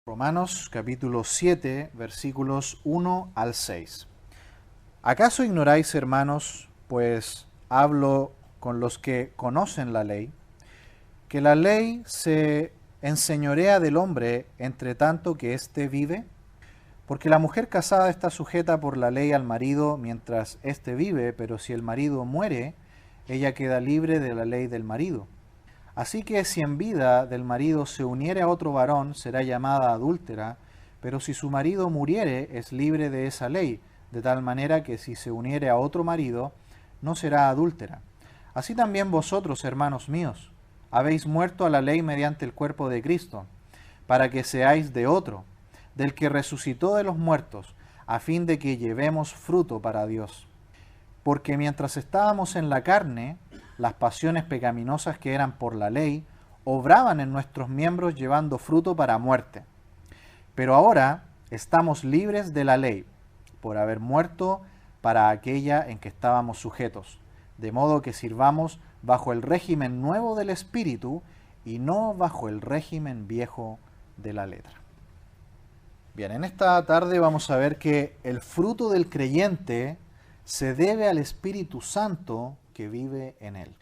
Romanos capítulo 7, versículos 1 al 6. ¿Acaso ignoráis, hermanos, pues hablo con los que conocen la ley, que la ley se enseñorea del hombre entre tanto que éste vive? Porque la mujer casada está sujeta por la ley al marido mientras éste vive, pero si el marido muere, ella queda libre de la ley del marido. Así que si en vida del marido se uniere a otro varón, será llamada adúltera, pero si su marido muriere, es libre de esa ley, de tal manera que si se uniere a otro marido, no será adúltera. Así también vosotros, hermanos míos, habéis muerto a la ley mediante el cuerpo de Cristo, para que seáis de otro, del que resucitó de los muertos, a fin de que llevemos fruto para Dios. Porque mientras estábamos en la carne, las pasiones pecaminosas que eran por la ley obraban en nuestros miembros llevando fruto para muerte. Pero ahora estamos libres de la ley, por haber muerto para aquella en que estábamos sujetos, de modo que sirvamos bajo el régimen nuevo del Espíritu y no bajo el régimen viejo de la letra. Bien, en esta tarde vamos a ver que el fruto del creyente se debe al Espíritu Santo que vive en él.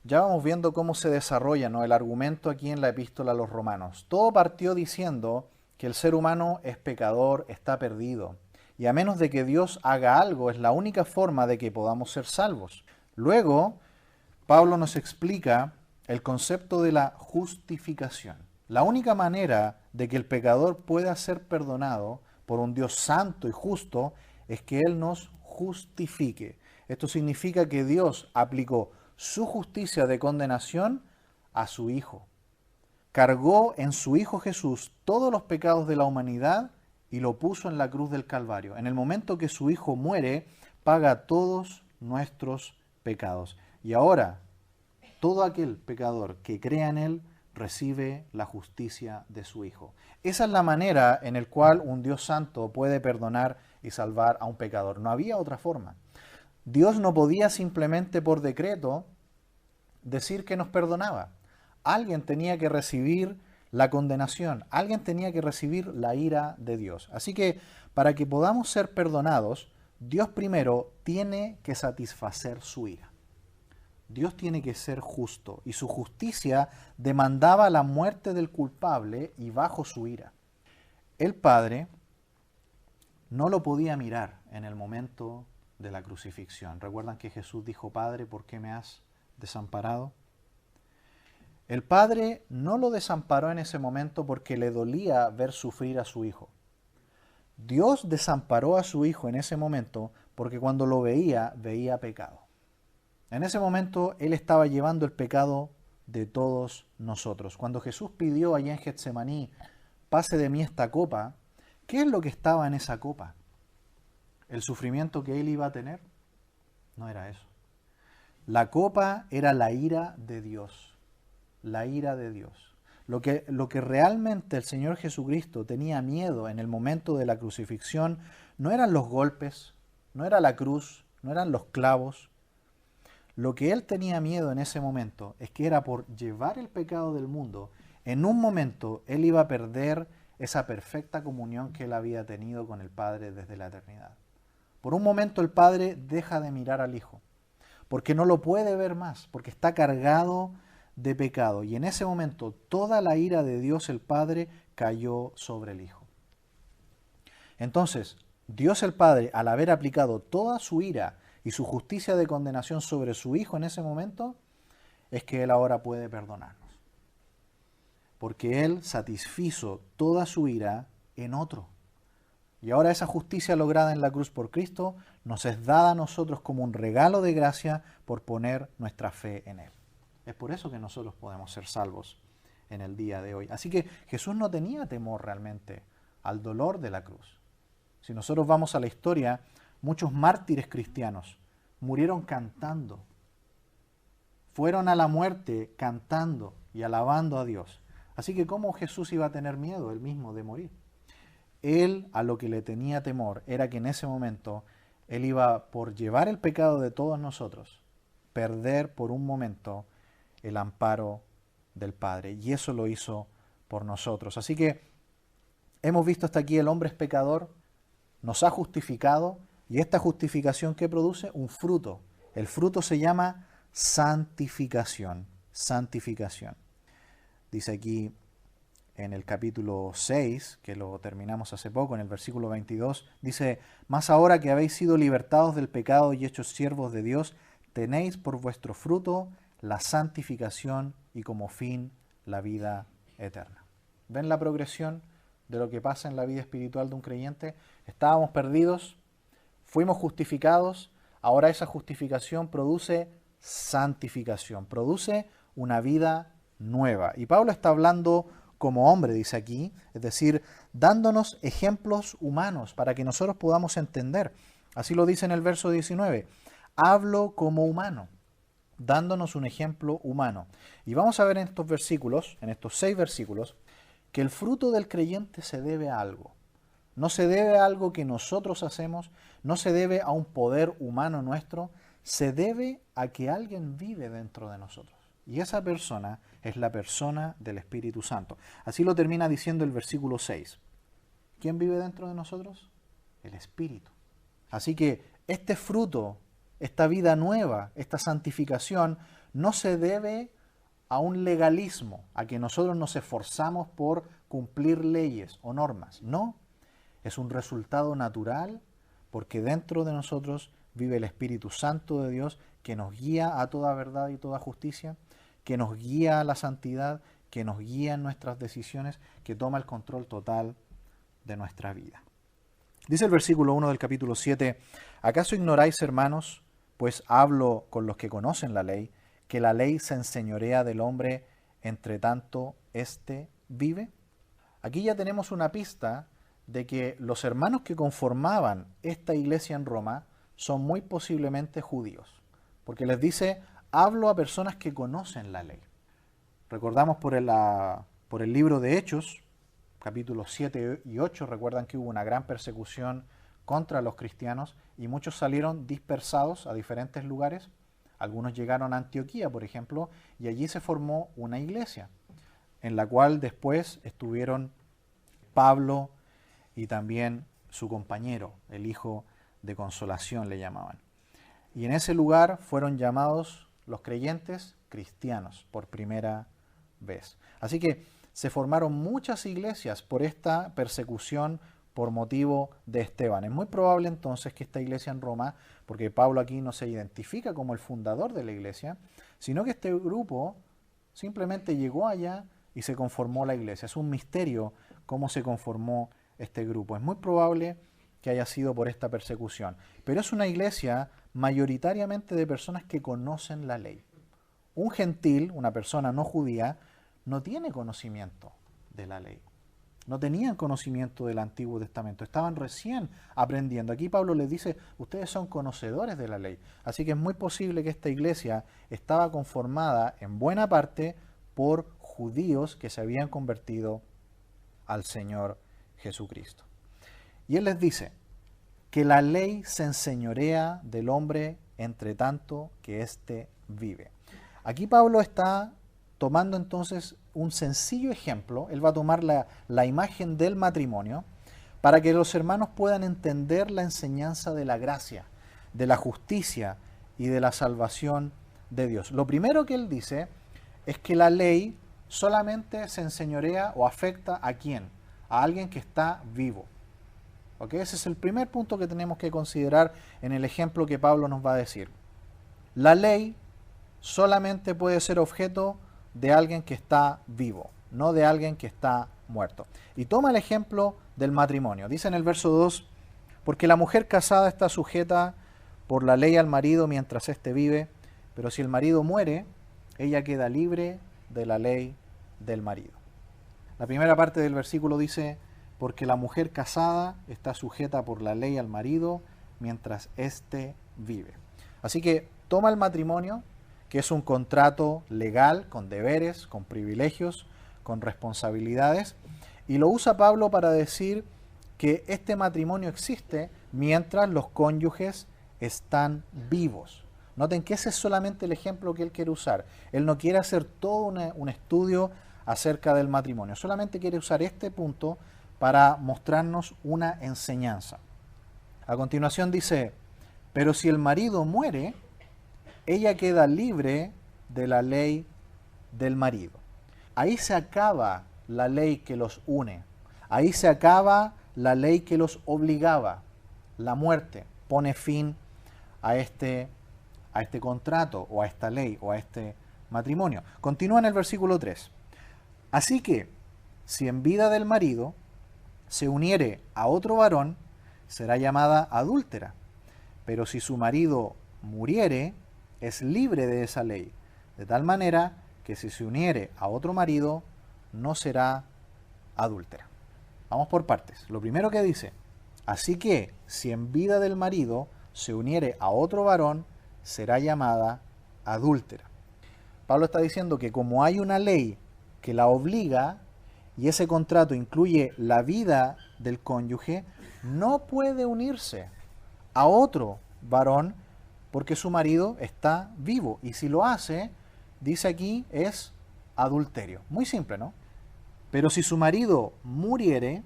Ya vamos viendo cómo se desarrolla, ¿no?, el argumento aquí en la epístola a los Romanos. Todo partió diciendo que el ser humano es pecador, está perdido, y a menos de que Dios haga algo, es la única forma de que podamos ser salvos. Luego, Pablo nos explica el concepto de la justificación. La única manera de que el pecador pueda ser perdonado por un Dios santo y justo es que Él nos justifique. Esto significa que Dios aplicó su justicia de condenación a su Hijo. Cargó en su Hijo Jesús todos los pecados de la humanidad y lo puso en la cruz del Calvario. En el momento que su Hijo muere, paga todos nuestros pecados. Y ahora, todo aquel pecador que crea en Él recibe la justicia de su Hijo. Esa es la manera en la cual un Dios santo puede perdonar y salvar a un pecador. No había otra forma. Dios no podía simplemente por decreto decir que nos perdonaba. Alguien tenía que recibir la condenación, alguien tenía que recibir la ira de Dios. Así que para que podamos ser perdonados, Dios primero tiene que satisfacer su ira. Dios tiene que ser justo y su justicia demandaba la muerte del culpable y bajo su ira. El Padre no lo podía mirar en el momento de la crucifixión. ¿Recuerdan que Jesús dijo: Padre, ¿por qué me has desamparado? El Padre no lo desamparó en ese momento porque le dolía ver sufrir a su Hijo. Dios desamparó a su Hijo en ese momento porque cuando lo veía, veía pecado. En ese momento Él estaba llevando el pecado de todos nosotros. Cuando Jesús pidió allá en Getsemaní: pase de mí esta copa, ¿qué es lo que estaba en esa copa? ¿El sufrimiento que Él iba a tener? No era eso. La copa era la ira de Dios. La ira de Dios. Lo que realmente el Señor Jesucristo tenía miedo en el momento de la crucifixión no eran los golpes, no era la cruz, no eran los clavos. Lo que Él tenía miedo en ese momento es que era por llevar el pecado del mundo. En un momento Él iba a perder esa perfecta comunión que Él había tenido con el Padre desde la eternidad. Por un momento el Padre deja de mirar al Hijo, porque no lo puede ver más, porque está cargado de pecado. Y en ese momento toda la ira de Dios el Padre cayó sobre el Hijo. Entonces, Dios el Padre, al haber aplicado toda su ira y su justicia de condenación sobre su Hijo en ese momento, es que Él ahora puede perdonarnos. Porque Él satisfizo toda su ira en otro. Y ahora esa justicia lograda en la cruz por Cristo nos es dada a nosotros como un regalo de gracia por poner nuestra fe en Él. Es por eso que nosotros podemos ser salvos en el día de hoy. Así que Jesús no tenía temor realmente al dolor de la cruz. Si nosotros vamos a la historia, muchos mártires cristianos murieron cantando. Fueron a la muerte cantando y alabando a Dios. Así que ¿cómo Jesús iba a tener miedo él mismo de morir? Él a lo que le tenía temor era que en ese momento Él iba, por llevar el pecado de todos nosotros, perder por un momento el amparo del Padre. Y eso lo hizo por nosotros. Así que Hemos visto hasta aquí el hombre es pecador, nos ha justificado, y esta justificación ¿qué produce? Un fruto. El fruto se llama santificación. Santificación. Dice aquí en el capítulo 6, que lo terminamos hace poco, en el versículo 22, dice: «Mas ahora que habéis sido libertados del pecado y hechos siervos de Dios, tenéis por vuestro fruto la santificación y como fin la vida eterna». ¿Ven la progresión de lo que pasa en la vida espiritual de un creyente? Estábamos perdidos, fuimos justificados, ahora esa justificación produce santificación, produce una vida nueva. Y Pablo está hablando como hombre, dice aquí, es decir, dándonos ejemplos humanos para que nosotros podamos entender. Así lo dice en el verso 19, hablo como humano, dándonos un ejemplo humano. Y vamos a ver en estos versículos, en estos 6 versículos, que el fruto del creyente se debe a algo. No se debe a algo que nosotros hacemos, no se debe a un poder humano nuestro, se debe a que alguien vive dentro de nosotros. Y esa persona es la persona del Espíritu Santo. Así lo termina diciendo el versículo 6. ¿Quién vive dentro de nosotros? El Espíritu. Así que este fruto, esta vida nueva, esta santificación, no se debe a un legalismo, a que nosotros nos esforzamos por cumplir leyes o normas. No, es un resultado natural porque dentro de nosotros vive el Espíritu Santo de Dios que nos guía a toda verdad y toda justicia, que nos guía a la santidad, que nos guía en nuestras decisiones, que toma el control total de nuestra vida. Dice el versículo 1 del capítulo 7, ¿acaso ignoráis, hermanos, pues hablo con los que conocen la ley, que la ley se enseñorea del hombre, entre tanto éste vive? Aquí ya tenemos una pista de que los hermanos que conformaban esta iglesia en Roma son muy posiblemente judíos, porque les dice, hablo a personas que conocen la ley. Recordamos por el libro de Hechos, capítulos 7 y 8, recuerdan que hubo una gran persecución contra los cristianos y muchos salieron dispersados a diferentes lugares. Algunos llegaron a Antioquía, por ejemplo, y allí se formó una iglesia, en la cual después estuvieron Pablo y también su compañero, el hijo de consolación le llamaban. Y en ese lugar fueron llamados los creyentes cristianos por primera vez. Así que se formaron muchas iglesias por esta persecución por motivo de Esteban. Es muy probable entonces que esta iglesia en Roma, porque Pablo aquí no se identifica como el fundador de la iglesia, sino que este grupo simplemente llegó allá y se conformó la iglesia. Es un misterio cómo se conformó este grupo. Es muy probable que haya sido por esta persecución, pero es una iglesia mayoritariamente de personas que conocen la ley. Un gentil, una persona no judía, no tiene conocimiento de la ley. No tenían conocimiento del Antiguo Testamento, estaban recién aprendiendo. Aquí Pablo les dice, ustedes son conocedores de la ley. Así que es muy posible que esta iglesia estaba conformada en buena parte por judíos que se habían convertido al Señor Jesucristo. Y él les dice que la ley se enseñorea del hombre entre tanto que éste vive. Aquí Pablo está tomando entonces un sencillo ejemplo. Él va a tomar la imagen del matrimonio para que los hermanos puedan entender la enseñanza de la gracia, de la justicia y de la salvación de Dios. Lo primero que él dice es que la ley solamente se enseñorea o afecta ¿a quién? A alguien que está vivo. ¿Ok? Ese es el primer punto que tenemos que considerar en el ejemplo que Pablo nos va a decir. La ley solamente puede ser objeto de alguien que está vivo, no de alguien que está muerto. Y toma el ejemplo del matrimonio. Dice en el verso 2, porque la mujer casada está sujeta por la ley al marido mientras éste vive, pero si el marido muere, ella queda libre de la ley del marido. La primera parte del versículo dice, porque la mujer casada está sujeta por la ley al marido mientras éste vive. Así que toma el matrimonio, que es un contrato legal, con deberes, con privilegios, con responsabilidades, y lo usa Pablo para decir que este matrimonio existe mientras los cónyuges están vivos. Noten que ese es solamente el ejemplo que él quiere usar. Él no quiere hacer todo un estudio acerca del matrimonio, solamente quiere usar este punto para mostrarnos una enseñanza. A continuación dice, pero si el marido muere, ella queda libre de la ley del marido. Ahí se acaba la ley que los une. Ahí se acaba la ley que los obligaba. La muerte pone fin a este contrato o a esta ley o a este matrimonio. Continúa en el versículo 3. Así que, si en vida del marido se uniere a otro varón, será llamada adúltera. Pero si su marido muriere, es libre de esa ley, de tal manera que si se uniere a otro marido, no será adúltera. Vamos por partes. Lo primero que dice, así que si en vida del marido se uniere a otro varón, será llamada adúltera. Pablo está diciendo que como hay una ley que la obliga, y ese contrato incluye la vida del cónyuge, no puede unirse a otro varón porque su marido está vivo. Y si lo hace, dice aquí, es adulterio. Muy simple, ¿no? Pero si su marido muriere,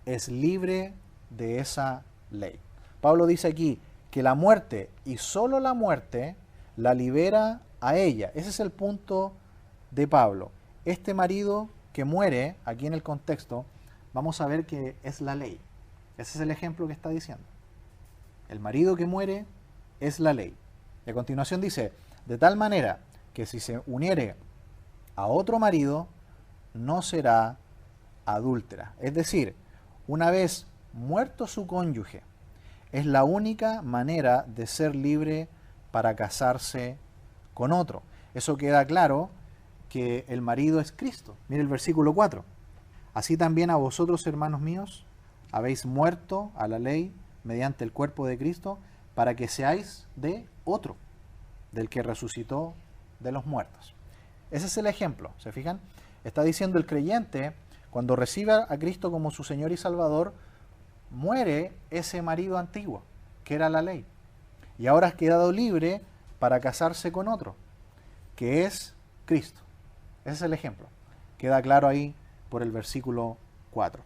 es libre de esa ley. Pablo dice aquí que la muerte, y solo la muerte, la libera a ella. Ese es el punto de Pablo. Este marido que muere, aquí en el contexto, vamos a ver que es la ley. Ese es el ejemplo que está diciendo. El marido que muere es la ley. Y a continuación dice, de tal manera que si se uniere a otro marido, no será adúltera. Es decir, una vez muerto su cónyuge, es la única manera de ser libre para casarse con otro. Eso queda claro que el marido es Cristo. Mire el versículo 4. Así también a vosotros, hermanos míos, habéis muerto a la ley mediante el cuerpo de Cristo, para que seáis de otro, del que resucitó de los muertos. Ese es el ejemplo, ¿se fijan? Está diciendo el creyente, cuando recibe a Cristo como su Señor y Salvador, muere ese marido antiguo, que era la ley. Y ahora has quedado libre para casarse con otro, que es Cristo. Ese es el ejemplo. Queda claro ahí por el versículo 4.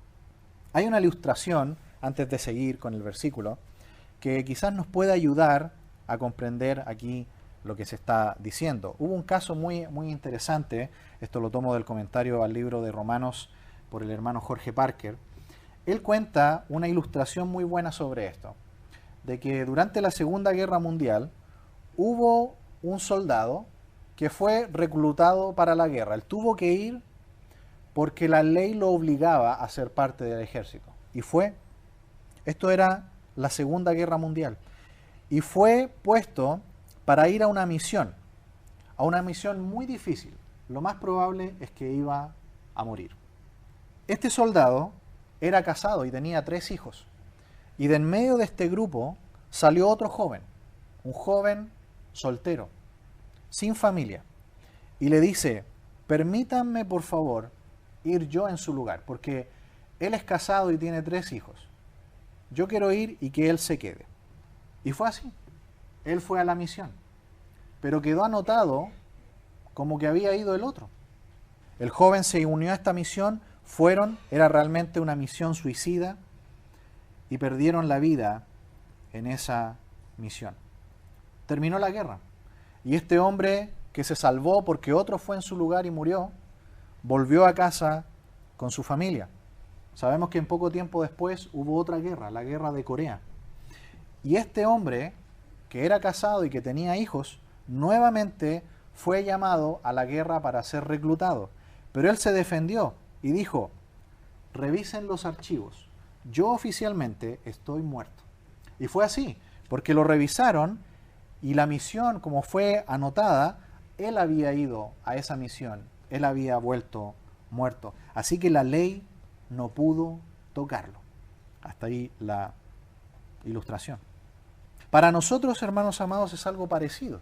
Hay una ilustración, antes de seguir con el versículo, que quizás nos pueda ayudar a comprender aquí lo que se está diciendo. Hubo un caso muy interesante, esto lo tomo del comentario al libro de Romanos por el hermano Jorge Parker. Él cuenta una ilustración muy buena sobre esto, de que durante la Segunda Guerra Mundial hubo un soldado que fue reclutado para la guerra. Él tuvo que ir porque la ley lo obligaba a ser parte del ejército. Y fue. Esto era la Segunda Guerra Mundial. Y fue puesto para ir a una misión muy difícil. Lo más probable es que iba a morir. Este soldado era casado y tenía 3 hijos. Y de en medio de este grupo salió otro joven, un joven soltero, sin familia. Y le dice, permítanme por favor ir yo en su lugar, porque él es casado y tiene 3 hijos. Yo quiero ir y que él se quede. Y fue así. Él fue a la misión. Pero quedó anotado como que había ido el otro. El joven se unió a esta misión, era realmente una misión suicida y perdieron la vida en esa misión. Terminó la guerra. Y este hombre que se salvó porque otro fue en su lugar y murió, volvió a casa con su familia. Sabemos que en poco tiempo después hubo otra guerra, la guerra de Corea. Y este hombre, que era casado y que tenía hijos, nuevamente fue llamado a la guerra para ser reclutado. Pero él se defendió y dijo, revisen los archivos, yo oficialmente estoy muerto. Y fue así, porque lo revisaron y la misión, como fue anotada, él había ido a esa misión, él había vuelto muerto. Así que la ley no pudo tocarlo. Hasta ahí la ilustración. Para nosotros, hermanos amados, es algo parecido.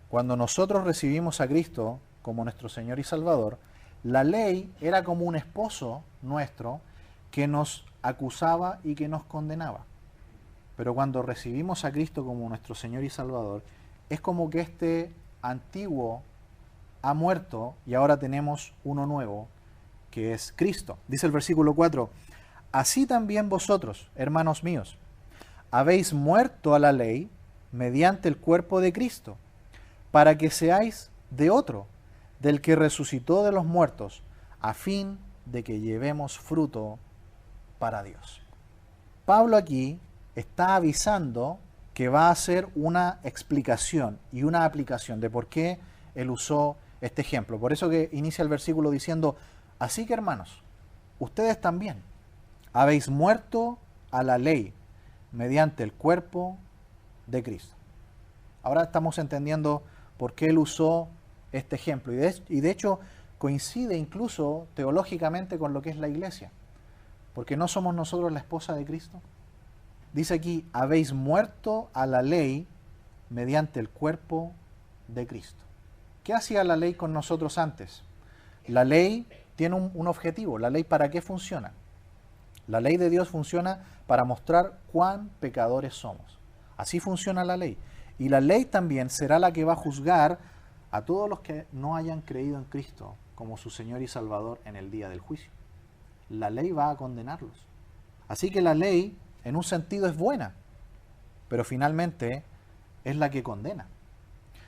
Cuando nosotros recibimos a Cristo como nuestro Señor y Salvador, la ley era como un esposo nuestro que nos acusaba y que nos condenaba. Pero cuando recibimos a Cristo como nuestro Señor y Salvador, es como que este antiguo ha muerto y ahora tenemos uno nuevo, que es Cristo. Dice el versículo 4, Así también vosotros, hermanos míos, habéis muerto a la ley mediante el cuerpo de Cristo, para que seáis de otro, del que resucitó de los muertos, a fin de que llevemos fruto para Dios. Pablo aquí está avisando que va a hacer una explicación y una aplicación de por qué él usó este ejemplo. Por eso que inicia el versículo diciendo, así que hermanos, ustedes también habéis muerto a la ley mediante el cuerpo de Cristo. Ahora estamos entendiendo por qué él usó este ejemplo. Y de hecho coincide incluso teológicamente con lo que es la iglesia. Porque no somos nosotros la esposa de Cristo. Dice aquí, habéis muerto a la ley mediante el cuerpo de Cristo. ¿Qué hacía la ley con nosotros antes? La ley tiene un objetivo. ¿La ley para qué funciona? La ley de Dios funciona para mostrar cuán pecadores somos. Así funciona la ley. Y la ley también será la que va a juzgar a todos los que no hayan creído en Cristo como su Señor y Salvador en el día del juicio. La ley va a condenarlos. Así que la ley, en un sentido, es buena, pero finalmente es la que condena.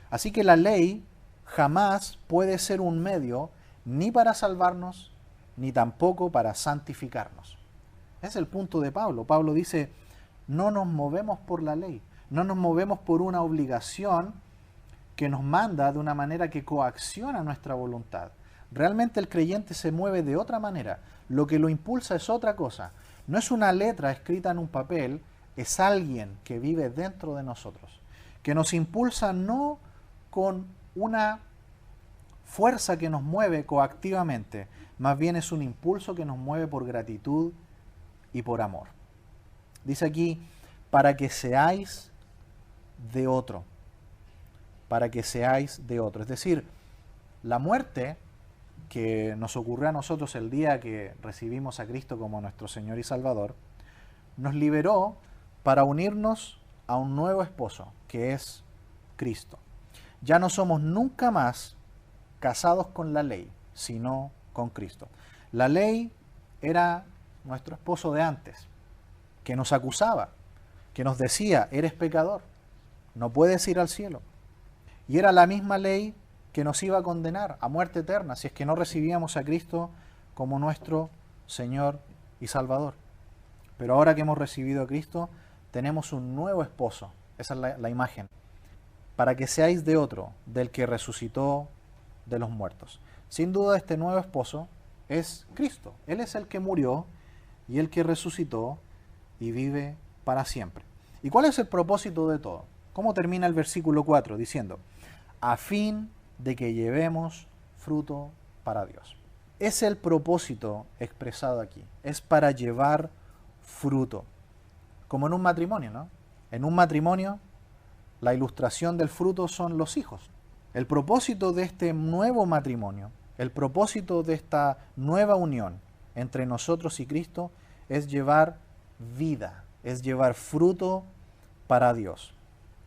Así que la ley jamás puede ser un medio ni para salvarnos, ni tampoco para santificarnos. Es el punto de Pablo. Pablo dice, no nos movemos por la ley, no nos movemos por una obligación que nos manda de una manera que coacciona nuestra voluntad. Realmente el creyente se mueve de otra manera. Lo que lo impulsa es otra cosa. No es una letra escrita en un papel, es alguien que vive dentro de nosotros, que nos impulsa no con una fuerza que nos mueve coactivamente, más bien es un impulso que nos mueve por gratitud y por amor. Dice aquí, para que seáis de otro, para que seáis de otro. Es decir, la muerte que nos ocurrió a nosotros el día que recibimos a Cristo como nuestro Señor y Salvador, nos liberó para unirnos a un nuevo esposo, que es Cristo. Ya no somos nunca más casados con la ley, sino con Cristo. La ley era nuestro esposo de antes, que nos acusaba, que nos decía, eres pecador, no puedes ir al cielo. Y era la misma ley que nos iba a condenar a muerte eterna si es que no recibíamos a Cristo como nuestro Señor y Salvador. Pero ahora que hemos recibido a Cristo, tenemos un nuevo esposo. Esa es la imagen. Para que seáis de otro, del que resucitó de los muertos. Sin duda este nuevo esposo es Cristo. Él es el que murió y el que resucitó y vive para siempre. ¿Y cuál es el propósito de todo? ¿Cómo termina el versículo 4? Diciendo, a fin de que llevemos fruto para Dios. Es el propósito expresado aquí. Es para llevar fruto. Como en un matrimonio, ¿no? En un matrimonio, la ilustración del fruto son los hijos. El propósito de este nuevo matrimonio, el propósito de esta nueva unión entre nosotros y Cristo es llevar vida, es llevar fruto para Dios.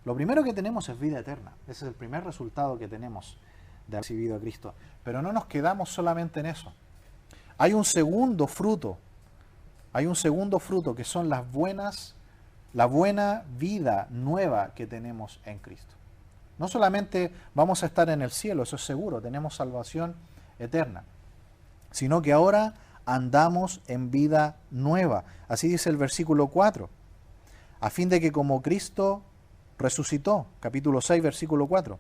Lo primero que tenemos es vida eterna. Ese es el primer resultado que tenemos de haber recibido a Cristo. Pero no nos quedamos solamente en eso. Hay un segundo fruto. Hay un segundo fruto que son la buena vida nueva que tenemos en Cristo. No solamente vamos a estar en el cielo, eso es seguro, tenemos salvación eterna, sino que ahora andamos en vida nueva. Así dice el versículo 4. A fin de que como Cristo resucitó, capítulo 6, versículo 4,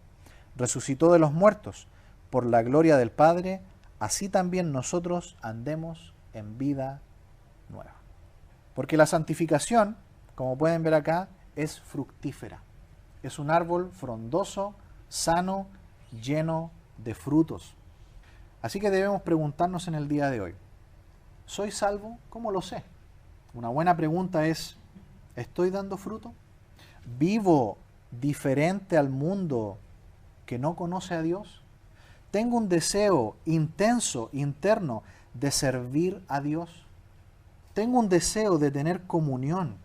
resucitó de los muertos por la gloria del Padre, así también nosotros andemos en vida nueva. Porque la santificación, como pueden ver acá, es fructífera. Es un árbol frondoso, sano, lleno de frutos. Así que debemos preguntarnos en el día de hoy, ¿soy salvo? ¿Cómo lo sé? Una buena pregunta es, ¿estoy dando fruto? ¿Vivo diferente al mundo que no conoce a Dios? ¿Tengo un deseo intenso, interno, de servir a Dios? ¿Tengo un deseo de tener comunión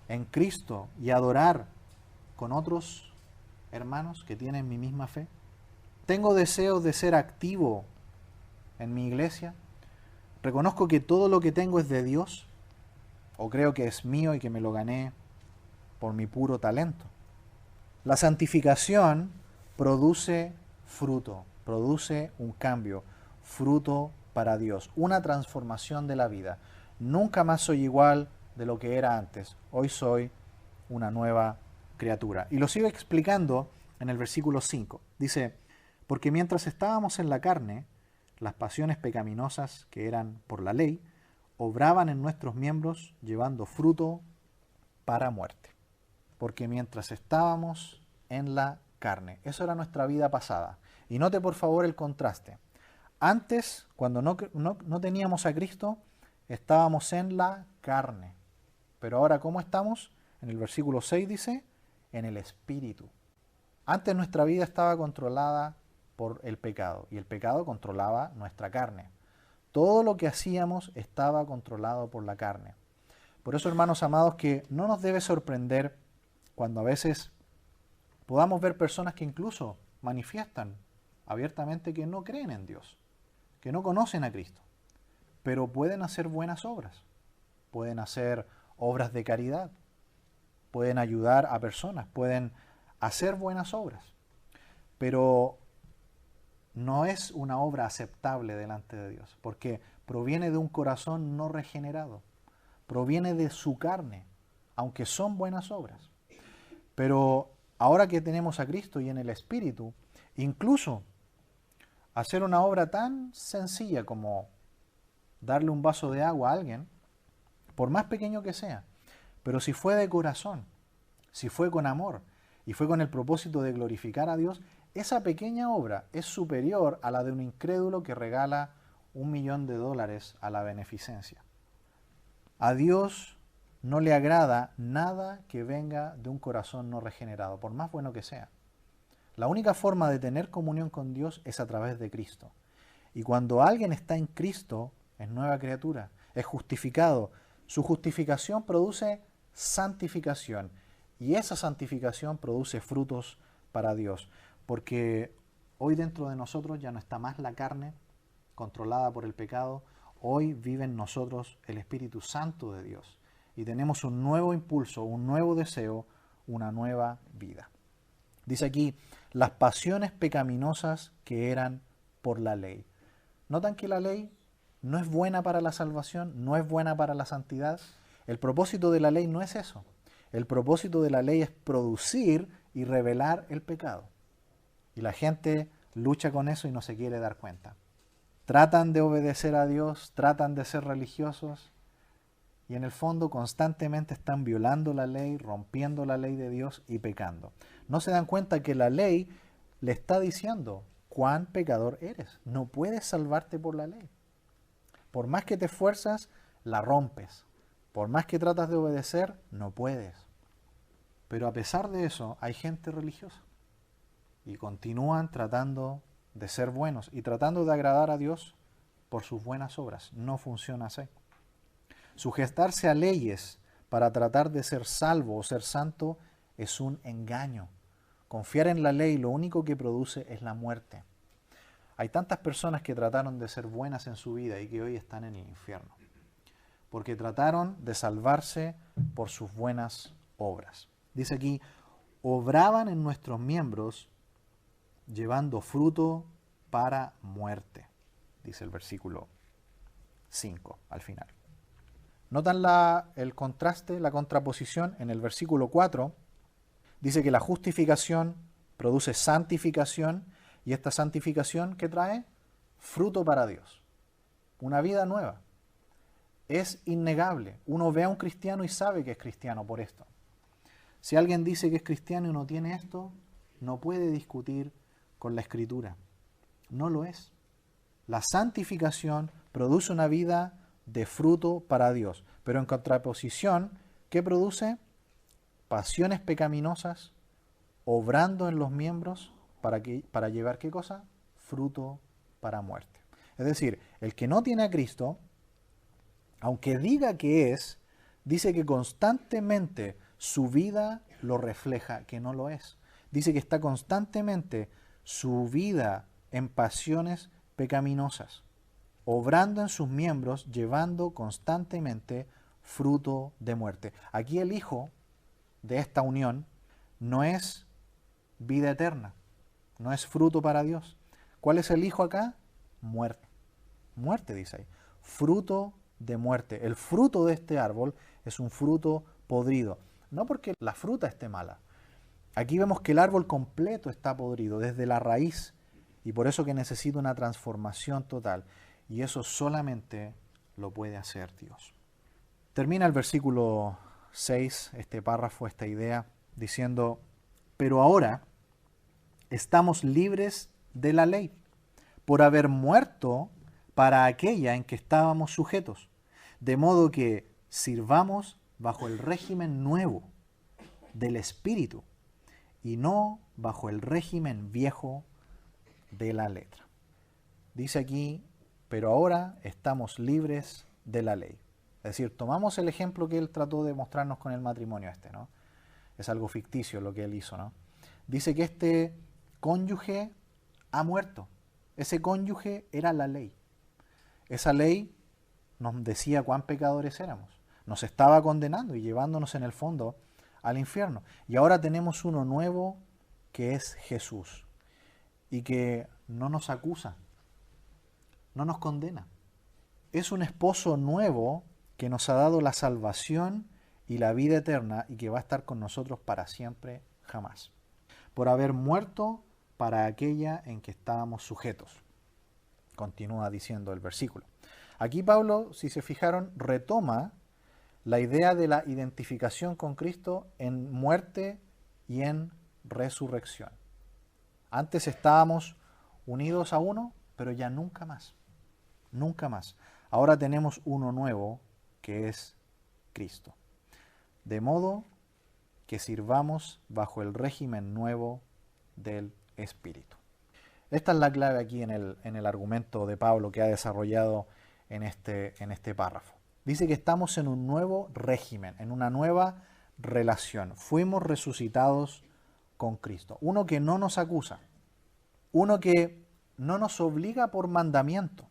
en Cristo y adorar con otros hermanos que tienen mi misma fe? ¿Tengo deseos de ser activo en mi iglesia? ¿Reconozco que todo lo que tengo es de Dios o creo que es mío y que me lo gané por mi puro talento. La santificación produce fruto, produce un cambio, fruto para Dios, una transformación de la vida. Nunca más soy igual de lo que era antes. Hoy soy una nueva criatura. Y lo sigue explicando en el versículo 5. Dice, porque mientras estábamos en la carne, las pasiones pecaminosas que eran por la ley, obraban en nuestros miembros llevando fruto para muerte. Porque mientras estábamos en la carne, eso era nuestra vida pasada. Y note por favor el contraste. Antes, cuando no teníamos a Cristo, estábamos en la carne. Pero ahora, ¿cómo estamos? En el versículo 6 dice, en el Espíritu. Antes nuestra vida estaba controlada por el pecado y el pecado controlaba nuestra carne. Todo lo que hacíamos estaba controlado por la carne. Por eso, hermanos amados, que no nos debe sorprender cuando a veces podamos ver personas que incluso manifiestan abiertamente que no creen en Dios, que no conocen a Cristo, pero pueden hacer buenas obras, pueden hacer obras de caridad, pueden ayudar a personas, pueden hacer buenas obras, pero no es una obra aceptable delante de Dios, porque proviene de un corazón no regenerado, proviene de su carne, aunque son buenas obras. Pero ahora que tenemos a Cristo y en el Espíritu, incluso hacer una obra tan sencilla como darle un vaso de agua a alguien, por más pequeño que sea, pero si fue de corazón, si fue con amor y fue con el propósito de glorificar a Dios, esa pequeña obra es superior a la de un incrédulo que regala $1.000.000 a la beneficencia. A Dios no le agrada nada que venga de un corazón no regenerado, por más bueno que sea. La única forma de tener comunión con Dios es a través de Cristo. Y cuando alguien está en Cristo, es nueva criatura, es justificado. Su justificación produce santificación. Y esa santificación produce frutos para Dios. Porque hoy dentro de nosotros ya no está más la carne controlada por el pecado. Hoy vive en nosotros el Espíritu Santo de Dios. Y tenemos un nuevo impulso, un nuevo deseo, una nueva vida. Dice aquí, las pasiones pecaminosas que eran por la ley. ¿Notan que la ley no es buena para la salvación, no es buena para la santidad? El propósito de la ley no es eso. El propósito de la ley es producir y revelar el pecado. Y la gente lucha con eso y no se quiere dar cuenta. Tratan de obedecer a Dios, tratan de ser religiosos y en el fondo constantemente están violando la ley, rompiendo la ley de Dios y pecando. No se dan cuenta que la ley le está diciendo cuán pecador eres. No puedes salvarte por la ley. Por más que te esfuerzas, la rompes. Por más que tratas de obedecer, no puedes. Pero a pesar de eso, hay gente religiosa. Y continúan tratando de ser buenos y tratando de agradar a Dios por sus buenas obras. No funciona así. Sujetarse a leyes para tratar de ser salvo o ser santo es un engaño. Confiar en la ley lo único que produce es la muerte. Hay tantas personas que trataron de ser buenas en su vida y que hoy están en el infierno, porque trataron de salvarse por sus buenas obras. Dice aquí, obraban en nuestros miembros llevando fruto para muerte, dice el versículo 5 al final. ¿Notan el contraste, la contraposición? En el versículo 4 dice que la justificación produce santificación y esta santificación ¿qué trae? Fruto para Dios, una vida nueva. Es innegable. Uno ve a un cristiano y sabe que es cristiano por esto. Si alguien dice que es cristiano y no tiene esto, no puede discutir con la Escritura. No lo es. La santificación produce una vida de fruto para Dios. Pero en contraposición, ¿qué produce? Pasiones pecaminosas, obrando en los miembros para llevar ¿qué cosa? Fruto para muerte. Es decir, el que no tiene a Cristo, aunque diga que es, dice que constantemente su vida lo refleja, que no lo es. Dice que está constantemente su vida en pasiones pecaminosas, obrando en sus miembros, llevando constantemente fruto de muerte. Aquí el hijo de esta unión no es vida eterna, no es fruto para Dios. ¿Cuál es el hijo acá? Muerte. Muerte, dice ahí. Fruto de muerte. El fruto de este árbol es un fruto podrido. No porque la fruta esté mala. Aquí vemos que el árbol completo está podrido, desde la raíz, y por eso que necesita una transformación total. Y eso solamente lo puede hacer Dios. Termina el versículo 6, este párrafo, esta idea, diciendo, pero ahora estamos libres de la ley, por haber muerto para aquella en que estábamos sujetos, de modo que sirvamos bajo el régimen nuevo del Espíritu y no bajo el régimen viejo de la letra. Dice aquí, pero ahora estamos libres de la ley. Es decir, tomamos el ejemplo que él trató de mostrarnos con el matrimonio ¿no? Es algo ficticio lo que él hizo, ¿no? Dice que este cónyuge ha muerto. Ese cónyuge era la ley. Esa ley nos decía cuán pecadores éramos. Nos estaba condenando y llevándonos en el fondo al infierno. Y ahora tenemos uno nuevo que es Jesús. Y que no nos acusa, no nos condena. Es un esposo nuevo que nos ha dado la salvación y la vida eterna y que va a estar con nosotros para siempre, jamás. Por haber muerto para aquella en que estábamos sujetos. Continúa diciendo el versículo. Aquí Pablo, si se fijaron, retoma la idea de la identificación con Cristo en muerte y en resurrección. Antes estábamos unidos a uno, pero ya nunca más. Nunca más. Ahora tenemos uno nuevo, que es Cristo. De modo que sirvamos bajo el régimen nuevo del Espíritu. Esta es la clave aquí en el argumento de Pablo que ha desarrollado en este párrafo. Dice que estamos en un nuevo régimen, en una nueva relación. Fuimos resucitados con Cristo. Uno que no nos acusa. Uno que no nos obliga por mandamiento.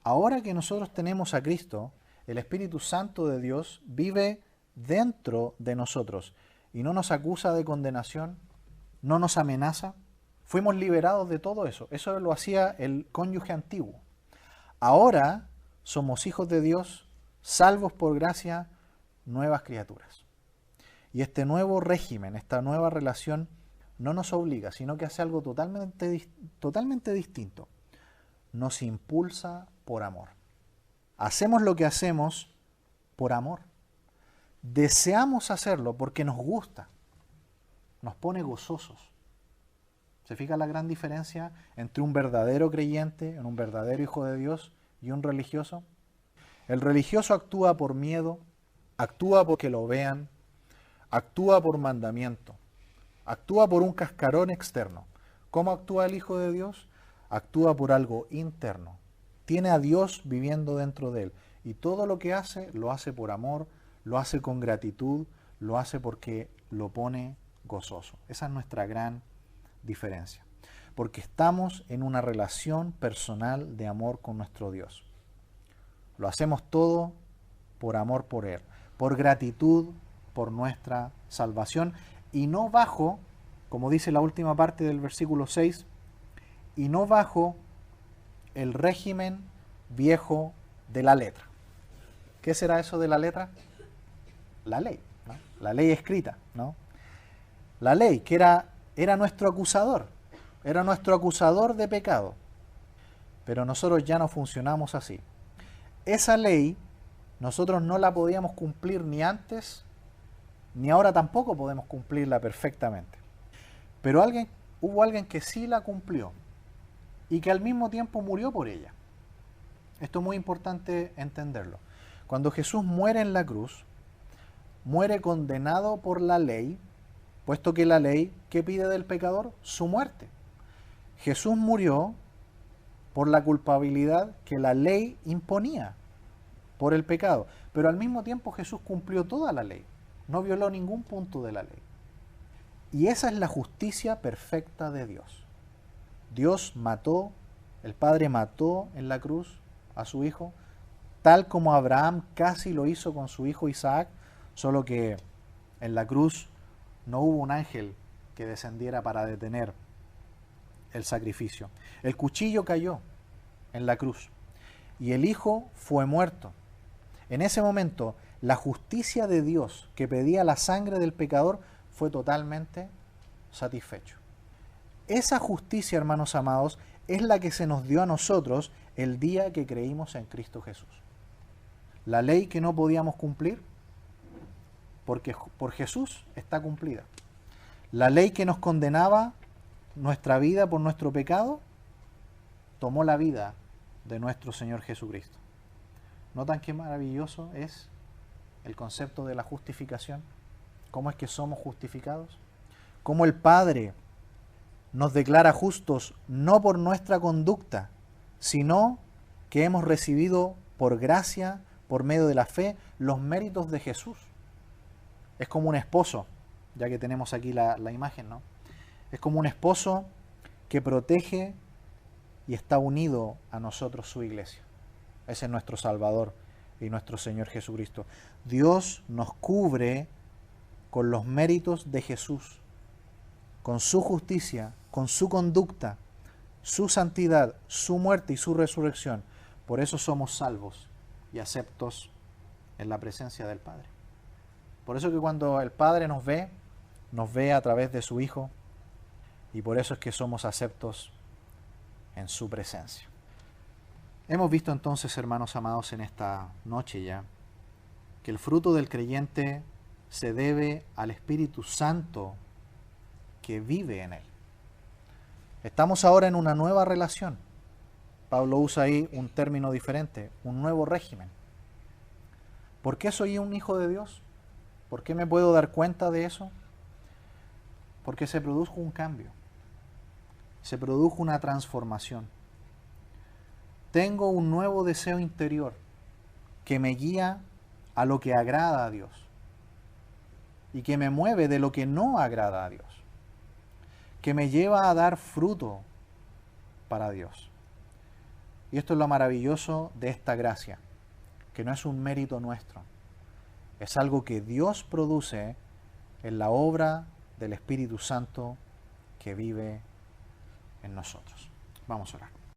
Ahora que nosotros tenemos a Cristo, el Espíritu Santo de Dios vive dentro de nosotros y no nos acusa de condenación, no nos amenaza. Fuimos liberados de todo eso. Eso lo hacía el cónyuge antiguo. Ahora somos hijos de Dios, salvos por gracia, nuevas criaturas. Y este nuevo régimen, esta nueva relación, no nos obliga, sino que hace algo totalmente distinto. Nos impulsa por amor. Hacemos lo que hacemos por amor. Deseamos hacerlo porque nos gusta. Nos pone gozosos. ¿Se fija la gran diferencia entre un verdadero creyente, un verdadero hijo de Dios y un religioso? El religioso actúa por miedo, actúa porque lo vean, actúa por mandamiento, actúa por un cascarón externo. ¿Cómo actúa el Hijo de Dios? Actúa por algo interno. Tiene a Dios viviendo dentro de él. Y todo lo que hace, lo hace por amor, lo hace con gratitud, lo hace porque lo pone gozoso. Esa es nuestra gran diferencia. Porque estamos en una relación personal de amor con nuestro Dios. Lo hacemos todo por amor por Él, por gratitud por nuestra salvación y no bajo, como dice la última parte del versículo 6, y no bajo el régimen viejo de la letra. ¿Qué será eso de la letra? La ley, ¿no? La ley escrita, ¿no? La ley que era nuestro acusador de pecado, pero nosotros ya no funcionamos así. Esa ley nosotros no la podíamos cumplir ni antes, ni ahora tampoco podemos cumplirla perfectamente. Pero hubo alguien que sí la cumplió y que al mismo tiempo murió por ella. Esto es muy importante entenderlo. Cuando Jesús muere en la cruz, muere condenado por la ley, puesto que la ley, ¿qué pide del pecador? Su muerte. Jesús murió por la culpabilidad que la ley imponía por el pecado. Pero al mismo tiempo Jesús cumplió toda la ley. No violó ningún punto de la ley. Y esa es la justicia perfecta de Dios. Dios mató, el Padre mató en la cruz a su Hijo, tal como Abraham casi lo hizo con su hijo Isaac, solo que en la cruz no hubo un ángel que descendiera para detener el sacrificio. El cuchillo cayó en la cruz y el hijo fue muerto. En ese momento, la justicia de Dios que pedía la sangre del pecador fue totalmente satisfecho. Esa justicia, hermanos amados, es la que se nos dio a nosotros el día que creímos en Cristo Jesús. La ley que no podíamos cumplir, porque por Jesús está cumplida. La ley que nos condenaba nuestra vida por nuestro pecado, tomó la vida de nuestro Señor Jesucristo. ¿Notan qué maravilloso es el concepto de la justificación? ¿Cómo es que somos justificados? ¿Cómo el Padre nos declara justos no por nuestra conducta, sino que hemos recibido por gracia, por medio de la fe, los méritos de Jesús? Es como un esposo, ya que tenemos aquí la imagen, ¿no? Es como un esposo que protege y está unido a nosotros, su iglesia. Ese es nuestro Salvador y nuestro Señor Jesucristo. Dios nos cubre con los méritos de Jesús, con su justicia, con su conducta, su santidad, su muerte y su resurrección. Por eso somos salvos y aceptos en la presencia del Padre. Por eso que cuando el Padre nos ve a través de su Hijo, y por eso es que somos aceptos en su presencia. Hemos visto entonces, hermanos amados, en esta noche ya, que el fruto del creyente se debe al Espíritu Santo que vive en él. Estamos ahora en una nueva relación. Pablo usa ahí un término diferente, un nuevo régimen. ¿Por qué soy un hijo de Dios? ¿Por qué me puedo dar cuenta de eso? Porque se produjo un cambio, se produjo una transformación. Tengo un nuevo deseo interior que me guía a lo que agrada a Dios y que me mueve de lo que no agrada a Dios, que me lleva a dar fruto para Dios. Y esto es lo maravilloso de esta gracia, que no es un mérito nuestro, es algo que Dios produce en la obra del Espíritu Santo que vive en nosotros. Vamos a orar.